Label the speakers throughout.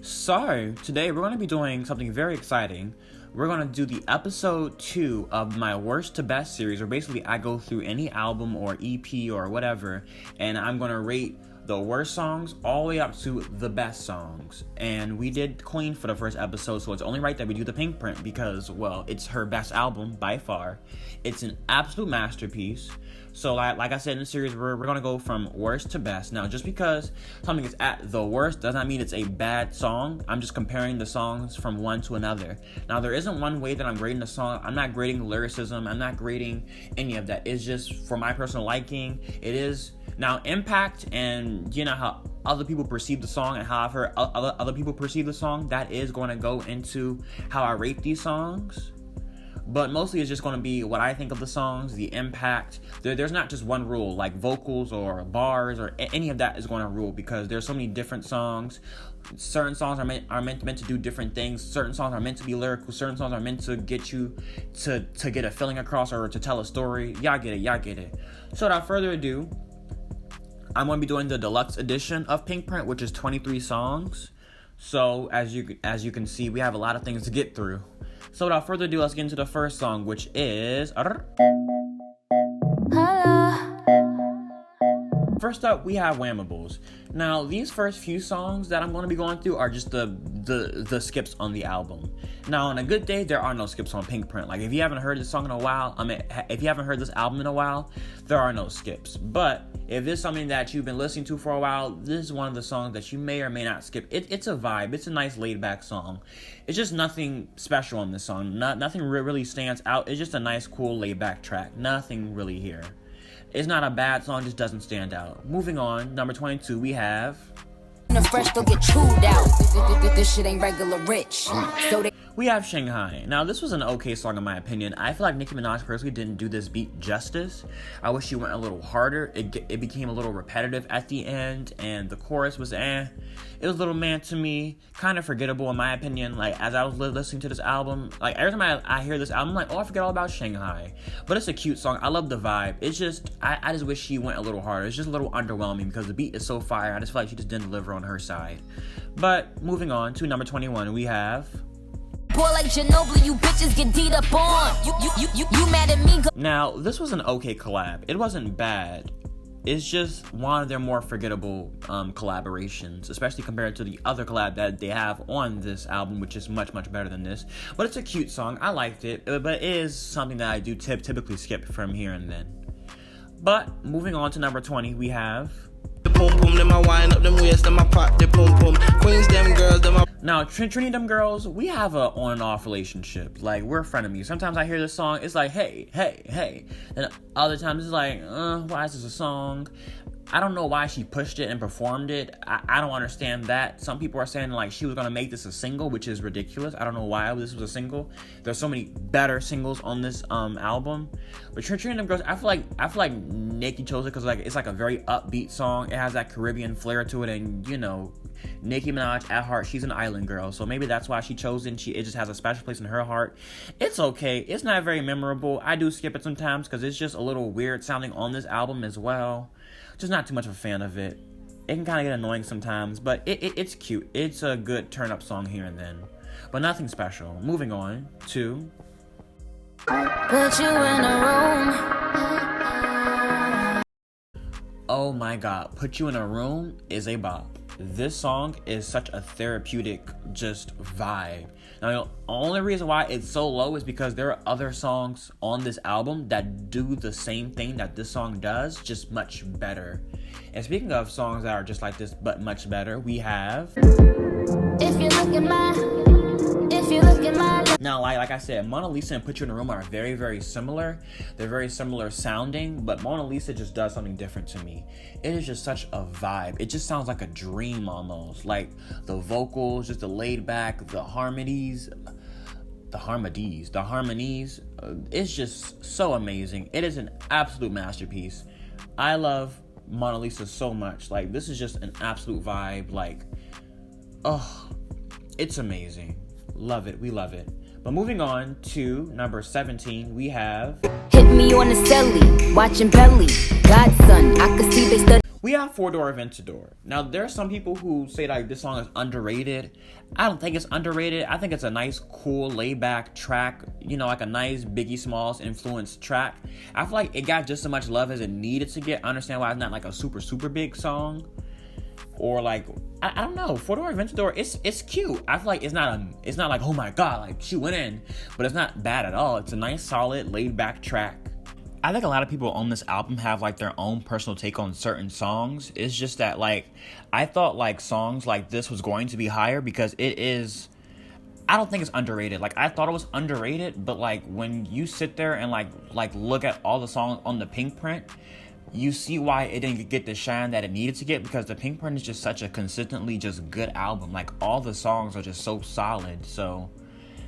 Speaker 1: So, today we're going to be doing something very exciting. We're going to do the episode 2 of my worst to best series, where basically I go through any album or EP or whatever, and I'm going to rate the worst songs all the way up to the best songs. And we did Queen for the first episode, so it's only right that we do the Pinkprint because, well, it's her best album by far. It's an absolute masterpiece. So like I said in the series, we're going to go from worst to best. Now, just because something is at the worst does not mean it's a bad song. I'm just comparing the songs from one to another. Now, there isn't one way that I'm grading the song. I'm not grading lyricism. I'm not grading any of that. It's just for my personal liking. It is now impact and, you know, how other people perceive the song and how I've heard other people perceive the song. That is going to go into how I rate these songs. But mostly it's just going to be what I think of the songs, the impact. There's not just one rule, like vocals or bars or any of that is going to rule, because there's so many different songs. Certain songs are meant to do different things. Certain songs are meant to be lyrical. Certain songs are meant to get you to get a feeling across or to tell a story. Y'all get it. So without further ado, I'm going to be doing the deluxe edition of Pinkprint, which is 23 songs. So as you can see, we have a lot of things to get through. So without further ado, let's get into the first song, which is... First up, we have Whammables. Now, these first few songs that I'm going to be going through are just the skips on the album. Now, on a good day, there are no skips on Pinkprint. Like, if you haven't heard this song in a while, if you haven't heard this album in a while, there are no skips. But if this is something that you've been listening to for a while, this is one of the songs that you may or may not skip. It's a vibe. It's a nice laid-back song. It's just nothing special on this song. Nothing really stands out. It's just a nice, cool, laid-back track. Nothing really here. It's not a bad song, just doesn't stand out. Moving on, number 22, we have...
Speaker 2: Fresh don't get chewed out. This shit ain't regular rich.
Speaker 1: We have Shanghai. Now, this was an okay song in my opinion. I feel like Nicki Minaj personally didn't do this beat justice. I wish she went a little harder. It became a little repetitive at the end, and the chorus was It was a little man to me, kind of forgettable in my opinion. Like, as I was listening to this album, like every time I hear this album, I'm like, oh, I forget all about Shanghai. But it's a cute song. I love the vibe. It's just, I just wish she went a little harder. It's just a little underwhelming because the beat is so fire. I just feel like she just didn't deliver on her side. But moving on to number 21, we have...
Speaker 2: Boy, like Ginobili, you bitches get deed up on. You mad at me?
Speaker 1: Now, this was an okay collab. It wasn't bad. It's just one of their more forgettable collaborations, especially compared to the other collab that they have on this album, which is much, much better than this. But it's a cute song. I liked it, but it is something that I do typically skip from here and then. But moving on to number 20, we have...
Speaker 3: The pum pum, then my wine up them waist, then my pop the pum pum. Queens, them girls, them my...
Speaker 1: Now, Trini them girls, we have a on and off relationship. Like, we're frenemies. Sometimes I hear this song, it's like, hey. And other times it's like, why is this a song? I don't know why she pushed it and performed it. I don't understand that. Some people are saying, like, she was going to make this a single, which is ridiculous. I don't know why this was a single. There's so many better singles on this album. But Trini them girls, I feel like Nicki chose it because, like, it's like a very upbeat song. It has that Caribbean flair to it, and, you know, Nicki Minaj at heart, she's an island girl, so maybe that's why she chose it. It just has a special place in her heart. It's okay. It's not very memorable. I do skip it sometimes because it's just a little weird sounding on this album as well. Just not too much of a fan of it. It can kind of get annoying sometimes, but it's cute. It's a good turn-up song here and then, but nothing special. Moving on to...
Speaker 2: Put you in a room.
Speaker 1: Oh my god, Put You in a Room is a bop. This song is such a therapeutic just vibe. Now, the only reason why it's so low is because there are other songs on this album that do the same thing that this song does, just much better. And speaking of songs that are just like this but much better, we have...
Speaker 2: If you look at my...
Speaker 1: Now, like I said, Mona Lisa and Put You in a Room are very, very similar. They're very similar sounding, but Mona Lisa just does something different to me. It is just such a vibe. It just sounds like a dream almost. Like the vocals, just the laid back, the harmonies. It's just so amazing. It is an absolute masterpiece. I love Mona Lisa so much. Like, this is just an absolute vibe. Like, oh, it's amazing. Love it. We love it. But moving on to number 17, we have...
Speaker 2: Hit me on the celly, watching belly. Godson, I could see they study.
Speaker 1: we have Four Door Aventador. Now, there are some people who say like this song is underrated. I don't think it's underrated. I think it's a nice, cool, laid-back track. You know, like a nice Biggie Smalls influenced track. I feel like it got just as much love as it needed to get. I understand why it's not like a super, super big song. Or like, I don't know. Four Door Aventador, it's cute. I feel like it's not like, oh my god, like she went in. But it's not bad at all. It's a nice, solid, laid-back track. I think a lot of people on this album have like their own personal take on certain songs. It's just that like I thought like songs like this was going to be higher because it is. I don't think it's underrated. Like I thought it was underrated, but like when you sit there and like look at all the songs on the Pinkprint, you see why it didn't get the shine that it needed to get, because the Pinkprint is just such a consistently just good album. Like all the songs are just so solid. So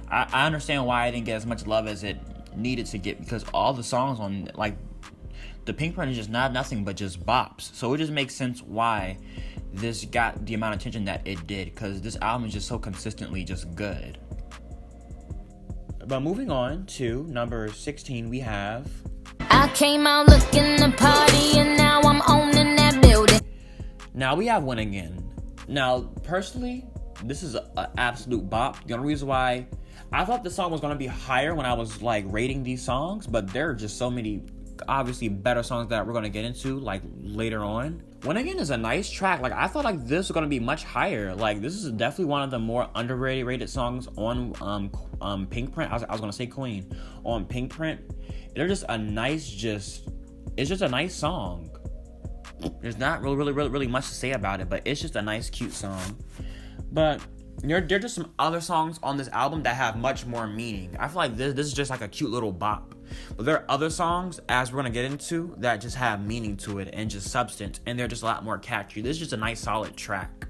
Speaker 1: I understand why I didn't get as much love as it needed to get, because all the songs on like the Pinkprint is just nothing but just bops. So it just makes sense why this got the amount of attention that it did, because this album is just so consistently just good. But moving on to number 16, we have
Speaker 2: I came out looking to party and now I'm owning that building.
Speaker 1: Now we have Win Again. Now personally, this is an absolute bop. The only reason why I thought the song was going to be higher when I was like rating these songs, but there are just so many obviously better songs that we're going to get into like later on. Win Again is a nice track. Like I thought like this was going to be much higher. Like this is definitely one of the more underrated songs on Pinkprint. I was going to say Queen. On Pinkprint. They're just a nice it's just a nice song. There's not really much to say about it, but it's just a nice cute song. But there are just some other songs on this album that have much more meaning. I feel like this is just like a cute little bop. But there are other songs, as we're going to get into, that just have meaning to it and just substance, and they're just a lot more catchy. This is just a nice solid track.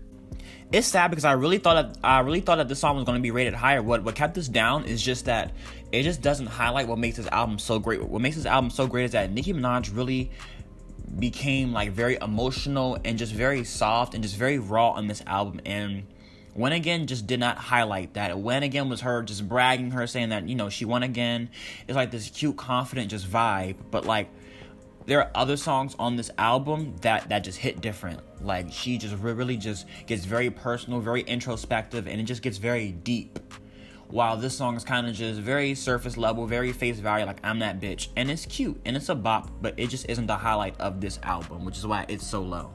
Speaker 1: It's sad because I really thought that this song was going to be rated higher. What kept this down is just that it just doesn't highlight what makes this album so great. What makes this album so great is that Nicki Minaj really became like very emotional and just very soft and just very raw on this album, and Win Again just did not highlight that. Win Again was her just bragging, her saying that, you know, she won again. It's like this cute, confident just vibe. But like, there are other songs on this album that just hit different. Like, she just really just gets very personal, very introspective, and it just gets very deep. While this song is kind of just very surface level, very face value, like I'm that bitch. And it's cute, and it's a bop, but it just isn't the highlight of this album, which is why it's so low.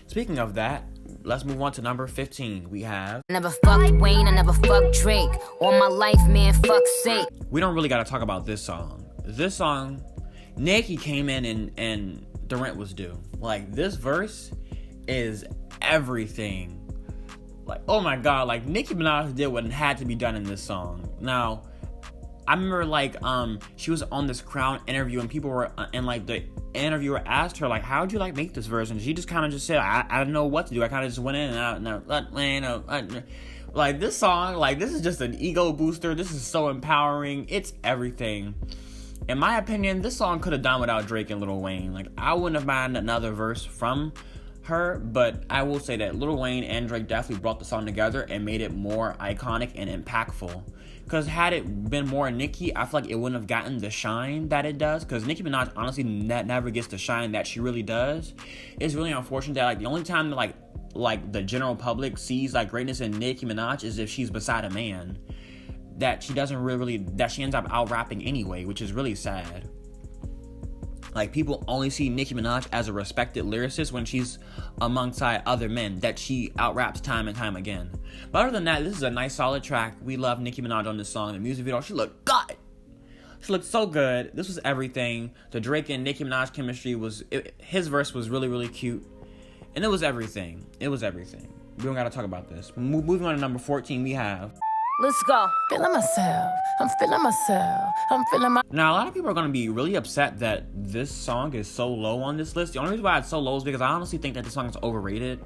Speaker 1: Speaking of that, let's move on to number 15. We have
Speaker 2: Never fuck Wayne, I never fuck Drake. All my life, man, fuck's sake.
Speaker 1: We don't really got to talk about this song. This song, Nicki came in and the rent was due. Like, this verse is everything. Like, oh my god, like Nicki Minaj did what had to be done in this song. Now, I remember like she was on this Crown interview and people were and like the interviewer asked her like, how'd you like make this verse? And she just kind of just said, I didn't know what to do. I kind of just went in and out. Like this song, like this is just an ego booster. This is so empowering. It's everything. In my opinion, this song could have done without Drake and Lil Wayne. Like I wouldn't have minded another verse from her, but I will say that Lil Wayne and Drake definitely brought the song together and made it more iconic and impactful. Because had it been more Nicki, I feel like it wouldn't have gotten the shine that it does. Because Nicki Minaj honestly never gets the shine that she really does. It's really unfortunate that like the only time that like the general public sees like greatness in Nicki Minaj is if she's beside a man. That she doesn't that she ends up out rapping anyway, which is really sad. Like, people only see Nicki Minaj as a respected lyricist when she's alongside other men that she out-raps time and time again. But other than that, this is a nice, solid track. We love Nicki Minaj on this song. The music video, she looked good. She looked so good. This was everything. The Drake and Nicki Minaj chemistry his verse was really, really cute. And it was everything. It was everything. We don't got to talk about this. Moving on to number 14, we have...
Speaker 2: Let's go.
Speaker 4: Feeling myself. I'm feeling myself. I'm feeling my...
Speaker 1: Now, a lot of people are going to be really upset that this song is so low on this list. The only reason why it's so low is because I honestly think that this song is overrated.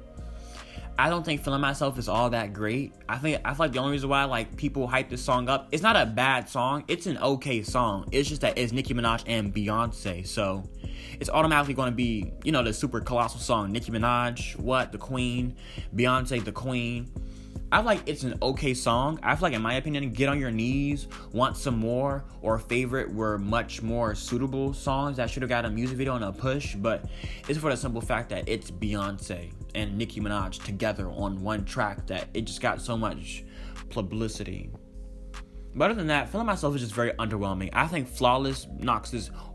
Speaker 1: I don't think Feeling Myself is all that great. I feel like the only reason why like people hype this song up, it's not a bad song. It's an okay song. It's just that it's Nicki Minaj and Beyonce. So it's automatically going to be, you know, the super colossal song. Nicki Minaj, the queen. Beyonce, the queen. I feel like it's an okay song. I feel like, in my opinion, Get on Your Knees, Want Some More, or Favorite were much more suitable songs that should have got a music video and a push, but it's for the simple fact that it's Beyonce and Nicki Minaj together on one track that it just got so much publicity. But other than that, Feeling Myself is just very underwhelming. I think Flawless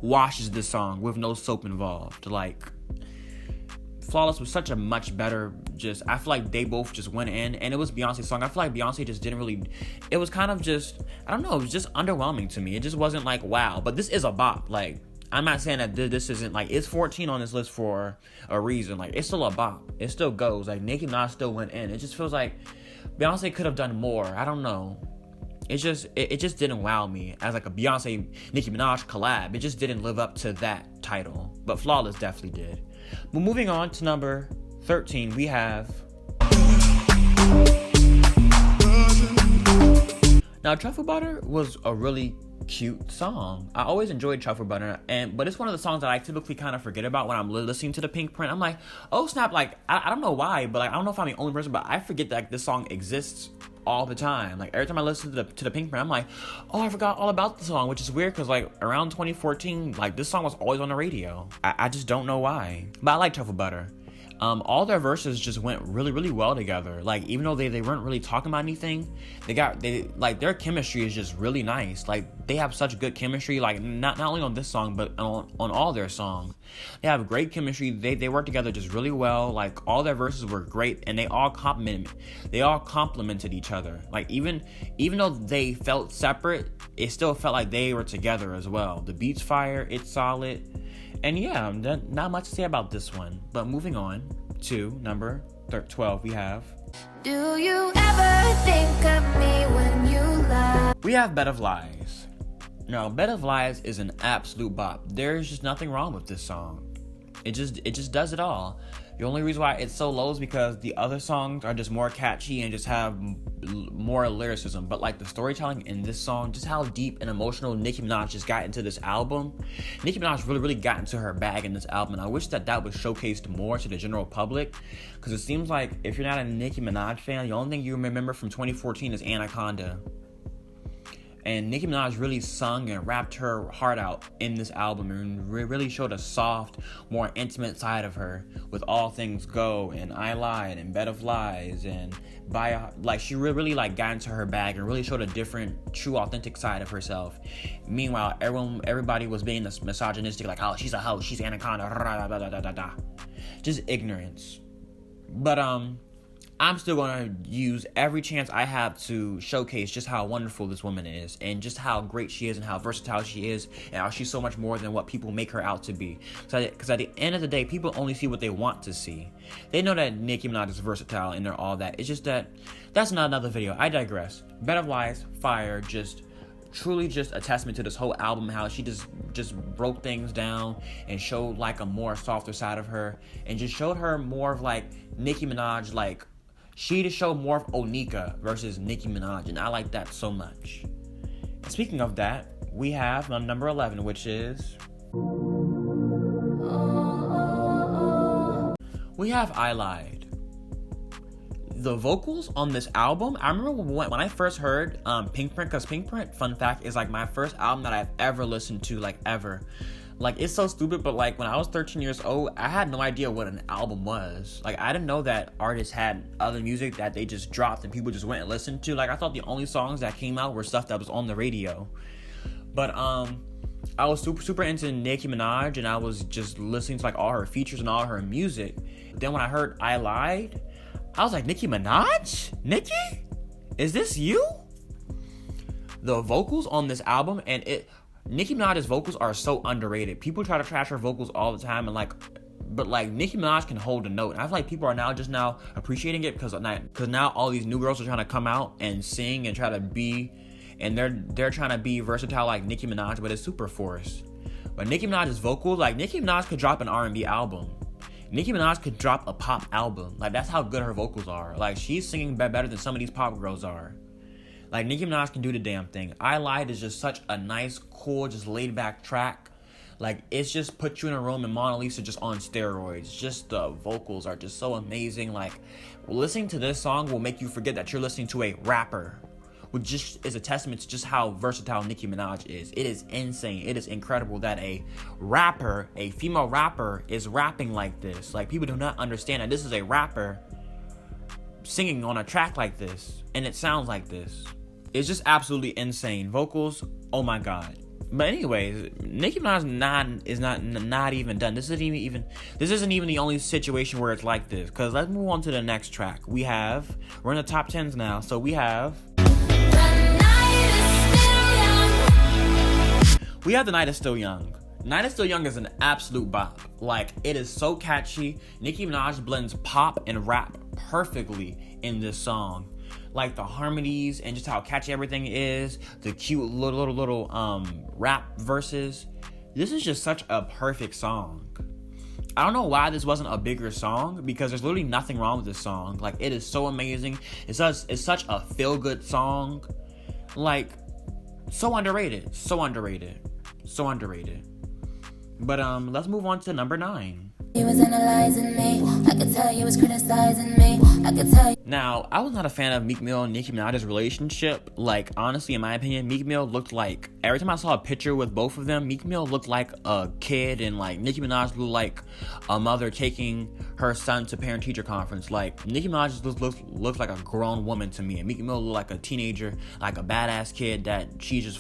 Speaker 1: washes this song with no soap involved. Like, Flawless was such a much better, I feel like they both just went in, and it was Beyonce's song. I feel like Beyonce just didn't really, it was kind of just, I don't know, it was just underwhelming to me. It just wasn't like, wow. But this is a bop. Like, I'm not saying that this isn't, like, it's 14 on this list for a reason. Like, it's still a bop. It still goes. Like, Nicki Minaj still went in. It just feels like Beyonce could have done more. I don't know. It just didn't wow me as like a Beyonce Nicki Minaj collab. It just didn't live up to that title. But Flawless definitely did. But moving on to number 13, we have. Now, Truffle Butter was a really cute song. I always enjoyed Truffle Butter, but it's one of the songs that I typically kind of forget about when I'm listening to the Pinkprint. I'm like, oh snap! Like I don't know why, but like I don't know if I'm the only person, but I forget that like, this song exists all the time. Like every time I listen to the Pinkprint, I'm like, oh, I forgot all about the song, which is weird because like around 2014, like this song was always on the radio. I just don't know why, but I like Truffle Butter. All their verses just went really, really well together. Like, even though they weren't really talking about anything, their chemistry is just really nice. Like, they have such good chemistry, like, not only on this song, but on all their songs. They have great chemistry. They work together just really well. Like, all their verses were great, and they all complemented each other. Like, even though they felt separate, it still felt like they were together as well. The beat's fire, it's solid. And yeah, not much to say about this one. But moving on to number 12, we have.
Speaker 4: Do you ever think of me when you lie?
Speaker 1: We have Bed of Lies. Now, Bed of Lies is an absolute bop. There's just nothing wrong with this song. It just does it all. The only reason why it's so low is because the other songs are just more catchy and just have more lyricism. But like the storytelling in this song, just how deep and emotional Nicki Minaj just got into this album. Nicki Minaj really, really got into her bag in this album. And I wish that was showcased more to the general public. Because it seems like if you're not a Nicki Minaj fan, the only thing you remember from 2014 is Anaconda. And Nicki Minaj really sung and rapped her heart out in this album and really showed a soft, more intimate side of her with All Things Go and I Lied and Bed of Lies and she really like got into her bag and really showed a different, true, authentic side of herself. Meanwhile, everybody was being this misogynistic, like, oh, she's a hoe, she's Anaconda, just ignorance. But I'm still going to use every chance I have to showcase just how wonderful this woman is and just how great she is and how versatile she is and how she's so much more than what people make her out to be. Because at the end of the day, people only see what they want to see. They know that Nicki Minaj is versatile and they're all that. It's just that's not another video. I digress. Bed of Lies, fire, truly just a testament to this whole album, how she just broke things down and showed like a more softer side of her and just showed her more of like Nicki Minaj, like she just showed more of Onika versus Nicki Minaj, and I like that so much. And speaking of that, we have number 11, which is we have I Lied. The vocals on this album, I remember when I first heard Pinkprint, because Pinkprint, fun fact, is like my first album that I've ever listened to, like ever. Like, it's so stupid, but like when I was 13 years old, I had no idea what an album was. Like, I didn't know that artists had other music that they just dropped and people just went and listened to. Like, I thought the only songs that came out were stuff that was on the radio. But I was super into Nicki Minaj, and I was just listening to like all her features and all her music. Then when I heard I Lied, I was like, Nicki Minaj? Nicki? Is this you? The vocals on this album, and Nicki Minaj's vocals are so underrated. People try to trash her vocals all the time, but Nicki Minaj can hold a note. And I feel like people are now appreciating it because now all these new girls are trying to come out and sing and try to be, and they're trying to be versatile like Nicki Minaj, but it's super forced. But Nicki Minaj's vocals, like Nicki Minaj could drop an R&B album. Nicki Minaj could drop a pop album. Like, that's how good her vocals are. Like, she's singing better than some of these pop girls are. Like, Nicki Minaj can do the damn thing. I Lied is just such a nice, cool, just laid back track. Like, it's just put you in a room and Mona Lisa just on steroids. Just the vocals are just so amazing. Like, listening to this song will make you forget that you're listening to a rapper, which just is a testament to just how versatile Nicki Minaj is. It is insane. It is incredible that a rapper, a female rapper, is rapping like this. Like, people do not understand that this is a rapper singing on a track like this, and it sounds like this. It's just absolutely insane. Vocals, oh my god. But anyways, Nicki Minaj is not even done. This isn't even the only situation where it's like this. Cause let's move on to the next track. We're in the top 10s now. So we have The Night Is Still Young. Night Is Still Young is an absolute bop. Like, it is so catchy. Nicki Minaj blends pop and rap perfectly in this song. Like, the harmonies and just how catchy everything is. The cute little rap verses. This is just such a perfect song. I don't know why this wasn't a bigger song, because there's literally nothing wrong with this song. Like, it is so amazing. It's such a feel-good song. Like, so underrated. But let's move on to number 9.
Speaker 2: He was analyzing me. I could tell he was criticizing me. I could tell.
Speaker 1: Now, I was not a fan of Meek Mill and Nicki Minaj's relationship. Like, honestly, in my opinion, Meek Mill looked like, every time I saw a picture with both of them, Meek Mill looked like a kid, and like Nicki Minaj looked like a mother taking her son to parent-teacher conference. Like, Nicki Minaj looks like a grown woman to me, and Meek Mill looked like a teenager, like a badass kid that she just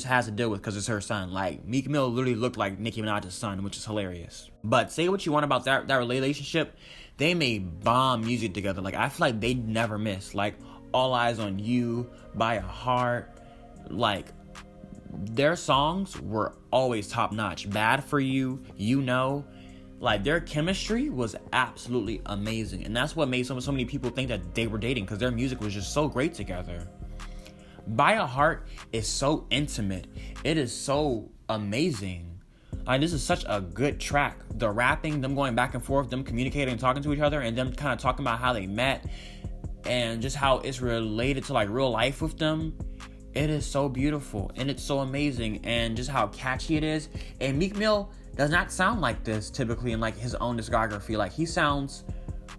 Speaker 1: has to deal with because it's her son. Like, Meek Mill literally looked like Nicki Minaj's son, which is hilarious. But say what you want about that relationship, they made bomb music together. Like, I feel like they never miss. Like, All Eyes on You, By a Heart, like, their songs were always top notch. Bad for You, You Know. Like, their chemistry was absolutely amazing, and that's what made so many people think that they were dating, because their music was just so great together. By a Heart is so intimate. It is so amazing. Like, this is such a good track. The rapping, them going back and forth, them communicating and talking to each other, and them kind of talking about how they met and just how it's related to like real life with them. It is so beautiful and it's so amazing, and just how catchy it is. And Meek Mill does not sound like this typically in like his own discography. Like, he sounds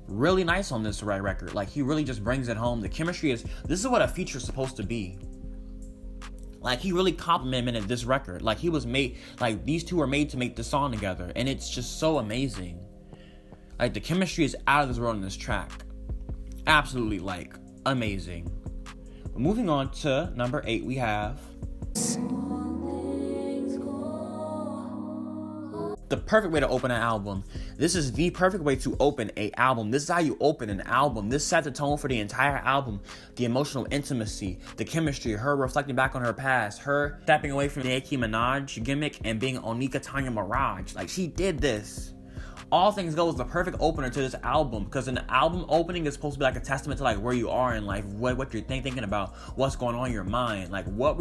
Speaker 1: really nice on this record. Like, he really just brings it home. The chemistry this is what a feature is supposed to be. Like, he really complimented this record. Like, these two were made to make this song together, and it's just so amazing. Like, the chemistry is out of this world in this track. Absolutely, like, amazing. Moving on to number 8, we have the perfect way to open an album. This is the perfect way to open an album. This is how you open an album. This set the tone for the entire album. The emotional intimacy, the chemistry, her reflecting back on her past, her stepping away from the Nicki Minaj gimmick and being Onika Tanya Mirage. Like, she did this. All Things Go is the perfect opener to this album, because an album opening is supposed to be like a testament to like where you are in life, what you're thinking about, what's going on in your mind. Like, where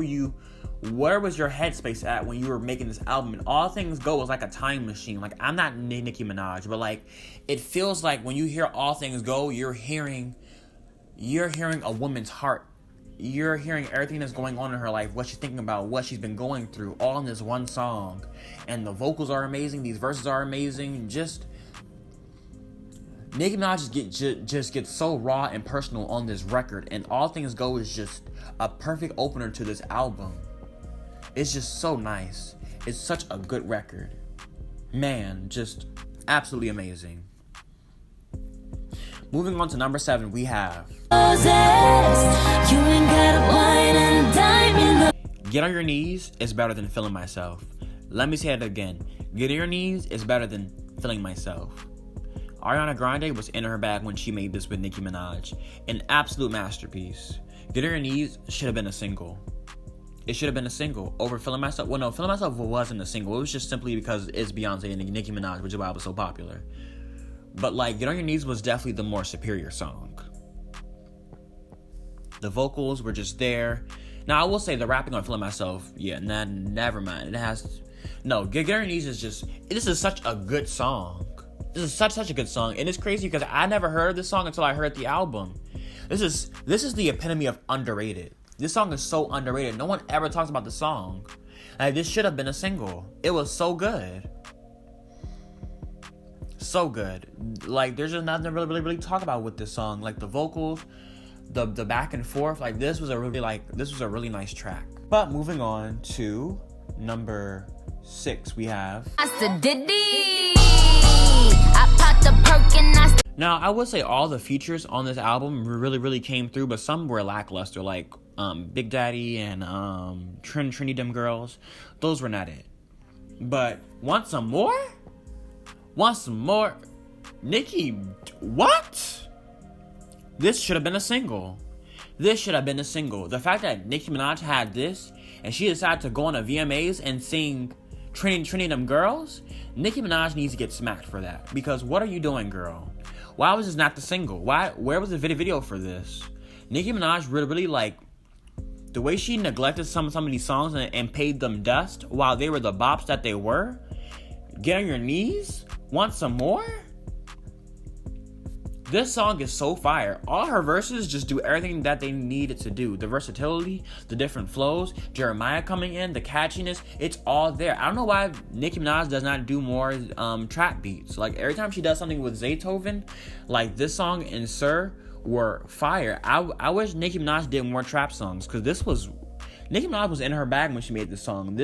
Speaker 1: was your headspace at when you were making this album? And All Things Go is like a time machine. Like, I'm not Nicki Minaj, but like, it feels like when you hear All Things Go, you're hearing a woman's heart. You're hearing everything that's going on in her life, what she's thinking about, what she's been going through, all in this one song. And the vocals are amazing. These verses are amazing. Just Nicki Minaj just gets so raw and personal on this record. And All Things Go is just a perfect opener to this album. It's just so nice. It's such a good record. Man, just absolutely amazing. Moving on to number 7, we have Get on Your Knees is better than Feeling Myself. Let me say it again. Get on Your Knees is better than Feeling Myself. Ariana Grande was in her bag when she made this with Nicki Minaj. An absolute masterpiece. Get on Your Knees should have been a single. It should have been a single over Feeling Myself. Well, no, Feeling Myself wasn't a single. It was just simply because it's Beyonce and Nicki Minaj, which is why it was so popular. But like, Get on Your Knees was definitely the more superior song. The vocals were just there. Now, I will say the rapping on Feeling Myself, never mind. Get on Your Knees this is such a good song. This is such a good song. And it's crazy because I never heard this song until I heard the album. This is the epitome of underrated. This song is so underrated. No one ever talks about the song. Like, this should have been a single. It was so good. So good. Like, there's just nothing to really talk about with this song. Like, the vocals, the back and forth. Like, this was a really nice track. But moving on to number 6, we have. Now, I would say all the features on this album really came through, but some were lackluster, like Big Daddy and Trinity Them Girls. Those were not it. But Want Some More? Want Some More? Nicki, what? This should have been a single. This should have been a single. The fact that Nicki Minaj had this, and she decided to go on a VMAs and sing Trinity Them Girls, Nicki Minaj needs to get smacked for that. Because what are you doing, girl? Why was this not the single? Where was the video for this? Nicki Minaj really like, the way she neglected some of these songs and paid them dust while they were the bops that they were. Get on your knees? Want some more? This song is so fire. All her verses just do everything that they needed to do. The versatility, the different flows, Jeremiah coming in, the catchiness, it's all there. I don't know why Nicki Minaj does not do more trap beats. Like, every time she does something with Zaytoven, like this song and Sir were fire. I wish Nicki Minaj did more trap songs, because Nicki Minaj was in her bag when she made this song.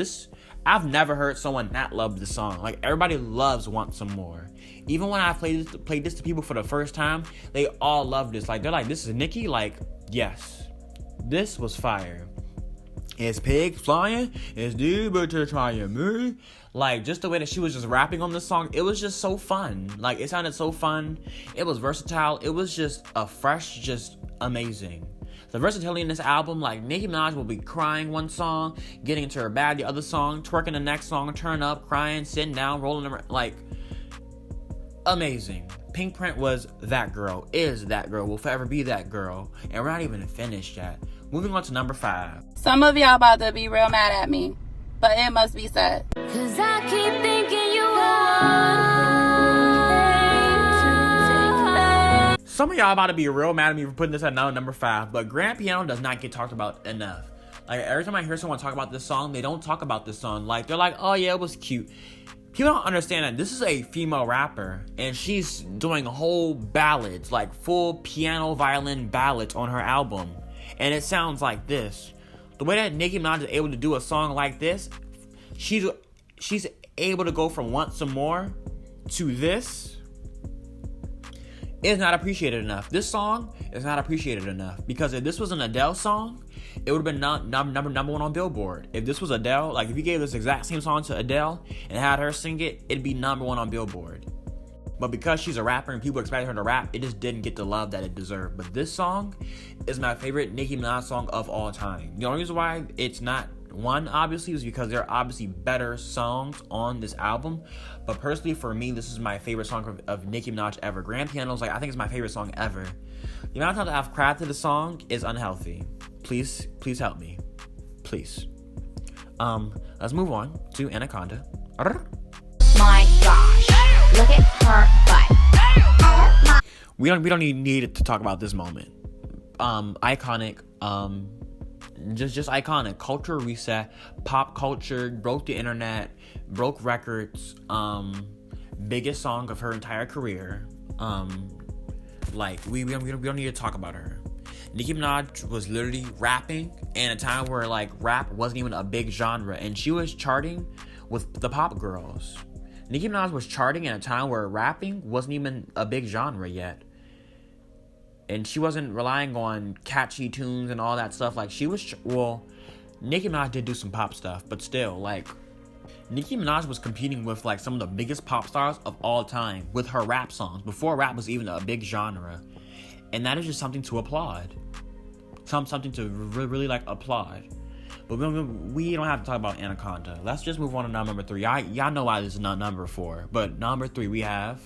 Speaker 1: I've never heard someone not love this song. Like, everybody loves Want Some More. Even when I played this to people for the first time, they all love this. Like, they're like, this is Nicki? Like, yes. This was fire. Is pigs flying? Is deeper to try and me? Like, just the way that she was just rapping on this song, it was just so fun. Like, it sounded so fun. It was versatile. It was just a fresh, just amazing. The versatility in this album, like, Nicki Minaj will be crying one song, getting into her bag the other song, twerking the next song, turn up, crying, sitting down, rolling around, like, amazing. Pinkprint was that girl, is that girl, will forever be that girl, and we're not even finished yet. Moving on to number 5.
Speaker 5: Some of y'all about to be real mad at me, but it must be said.
Speaker 4: 'Cause I keep thinking you are.
Speaker 1: Some of y'all about to be real mad at me for putting this at number 5, but Grand Piano does not get talked about enough. Like, every time I hear someone talk about this song, they don't talk about this song. Like, they're like, oh yeah, it was cute. People don't understand that this is a female rapper, and she's doing whole ballads, like full piano, violin ballads on her album. And it sounds like this. The way that Nicki Minaj is able to do a song like this, she's able to go from Want Some More to this, is not appreciated enough. This song is not appreciated enough, because if this was an Adele song, it would have been number 1 on Billboard. If this was Adele, like if you gave this exact same song to Adele and had her sing it, it'd be number 1 on Billboard. But because she's a rapper and people expect her to rap, it just didn't get the love that it deserved. But this song is my favorite Nicki Minaj song of all time. The only reason why it's not 1, obviously, is because there are obviously better songs on this album. But personally, for me, this is my favorite song of Nicki Minaj ever. Grand Piano is like, I think it's my favorite song ever. The amount of times I've cried to the song is unhealthy. Please help me. Please. Let's move on to Anaconda.
Speaker 4: My gosh, look at her butt.
Speaker 1: We don't need to talk about this moment. Iconic. Just iconic. Culture reset. Pop culture broke the internet. Broke records. Biggest song of her entire career. Like we don't need to talk about her. Nicki Minaj was literally rapping in a time where like rap wasn't even a big genre, and she was charting with the pop girls. Nicki Minaj was charting in a time where rapping wasn't even a big genre yet, and she wasn't relying on catchy tunes and all that stuff. Like she was, Nicki Minaj did do some pop stuff, but still, like Nicki Minaj was competing with like some of the biggest pop stars of all time with her rap songs before rap was even a big genre. And that is just something to applaud. Something to really like applaud. But we don't have to talk about Anaconda. Let's just move on to number 3. Y'all know why this is not number 4. But number 3 we have.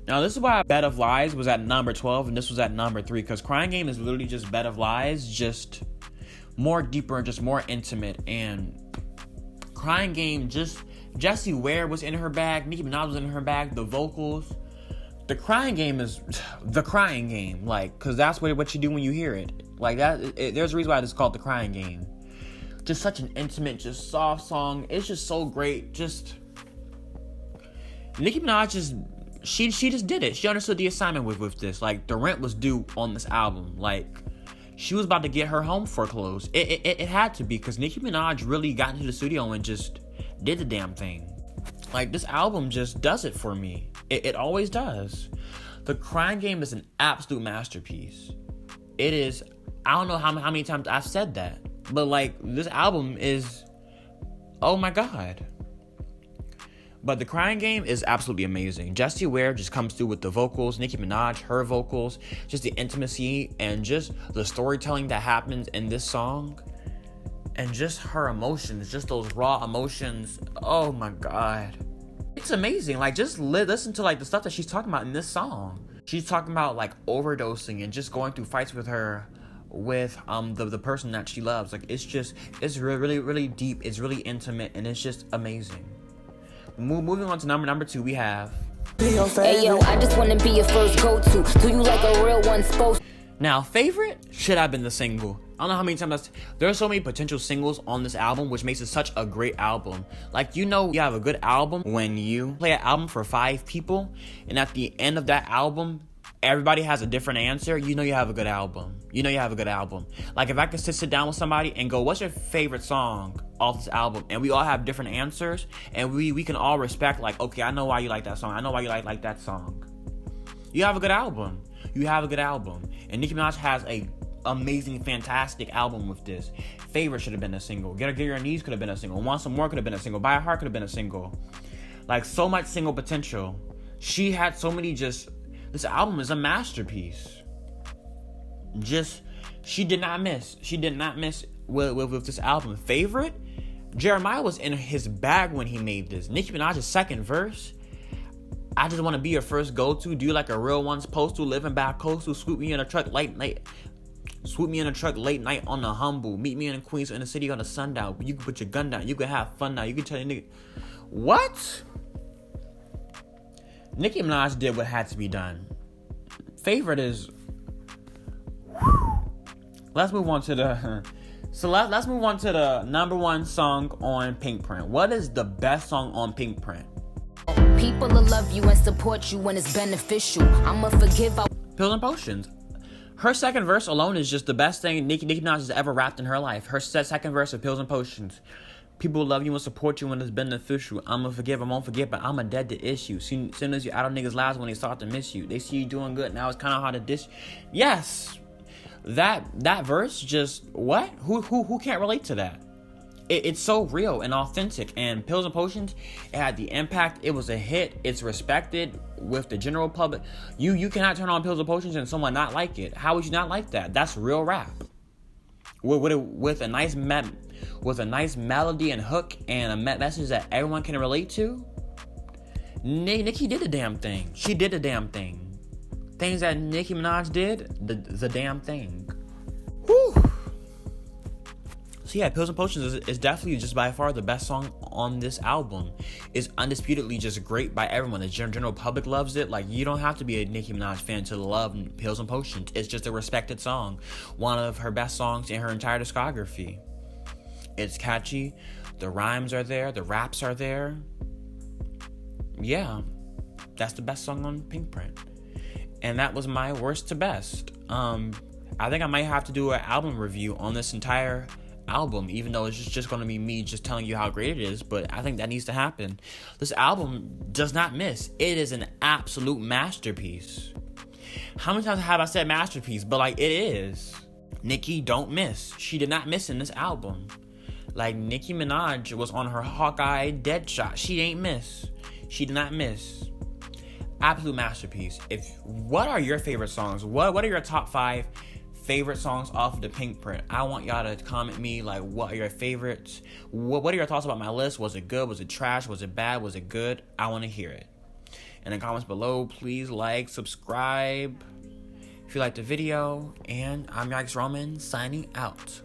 Speaker 1: Now this is why Bed of Lies was at number 12 and this was at number 3. Because Crying Game is literally just Bed of Lies. Just more deeper and just more intimate. And Crying Game, just Jessie Ware was in her bag, Nicki Minaj was in her bag, the vocals. The Crying Game is the Crying Game, like, because that's what you do when you hear it. Like that, there's a reason why it's called The Crying Game. Just such an intimate, just soft song. It's just so great. Just Nicki Minaj she just did it. She understood the assignment with this. Like, the rent was due on this album. Like, she was about to get her home foreclosed. It had to be, because Nicki Minaj really got into the studio and just did the damn thing. Like, this album just does it for me. It always does. The Crying Game is an absolute masterpiece. It is. I don't know how many times I've said that. But, like, this album is, oh my God. But The Crying Game is absolutely amazing. Jessie Ware just comes through with the vocals. Nicki Minaj, her vocals. Just the intimacy and just the storytelling that happens in this song. And just her emotions. Just those raw emotions. Oh my God. It's amazing. Like, just listen to, like, the stuff that she's talking about in this song. She's talking about, like, overdosing and just going through fights with the person that she loves. Like, it's really, really deep. It's really intimate, and it's just amazing. Moving on to number 2, we have
Speaker 2: Hey yo, I just wanna be your first go-to. Do you like a real one supposed?
Speaker 1: Now, favorite should have been the single. I don't know how many times there are so many potential singles on this album, which makes it such a great album. Like, you have a good album when you play an album for 5 people, and at the end of that album, everybody has a different answer. You have a good album. Like, if I could sit down with somebody and go, what's your favorite song off this album? And we all have different answers, and we can all respect, like, okay, I know why you like that song. I know why you like that song. You have a good album. And Nicki Minaj has a amazing, fantastic album with this. Favorite should have been a single. Get Your Knees could have been a single. Want Some More could have been a single. By a Heart could have been a single. Like, so much single potential. She had so many this album is a masterpiece. She did not miss. With this album. Favorite? Jeremiah was in his bag when he made this. Nicki Minaj's second verse. I just want to be your first go-to. Do you like a real one supposed to? Living back coastal. Swoop me in a truck late night on the humble. Meet me in Queens in the city on the sundown. You can put your gun down. You can have fun now. You can tell your nigga. What? Nicki Minaj did what had to be done. Favorite is. Let's move on to the. Let's move on to the number 1 song on Pinkprint. What is the best song on Pinkprint?
Speaker 2: People will love you and support you when it's beneficial. I'ma forgive.
Speaker 1: Pills and Potions. Her second verse alone is just the best thing Nicki Minaj has ever rapped in her life. Her second verse of Pills and Potions. People will love you and support you when it's beneficial. I'ma forgive, I won't forget, but I'm a dead to issue. Soon as you out of niggas' lives when they start to miss you. They see you doing good, now it's kind of hard to dish. Yes! That verse just, what? Who can't relate to that? It's so real and authentic. And Pills and Potions, it had the impact. It was a hit. It's respected with the general public. You cannot turn on Pills and Potions and someone not like it. How would you not like that? That's real rap. With a nice melody and hook and a message that everyone can relate to. Nicki did the damn thing. She did the damn thing. Things that Nicki Minaj did, the damn thing. Whew. So yeah, Pills and Potions is definitely just by far the best song on this album. It's undisputedly just great by everyone. The general public loves it. Like, you don't have to be a Nicki Minaj fan to love Pills and Potions. It's just a respected song. One of her best songs in her entire discography. It's catchy. The rhymes are there. The raps are there. Yeah. That's the best song on Pinkprint. And that was my worst to best. I think I might have to do an album review on this entire album, even though it's just going to be me just telling you how great it is, but I think that needs to happen. This album does not miss. It is an absolute masterpiece. How many times have I said masterpiece? But like, it is. Nicki don't miss. She did not miss in this album. Like, Nicki Minaj was on her Hawkeye Deadshot. She ain't miss. She did not miss. Absolute masterpiece. What are your favorite songs? What are your top 5 favorite songs off of the Pinkprint? I want y'all to comment me, like, what are your favorites? What are your thoughts about my list? Was it good? Was it trash? Was it bad? Was it good? I want to hear it. In the comments below, please like, subscribe if you liked the video. And I'm YikesRoman signing out.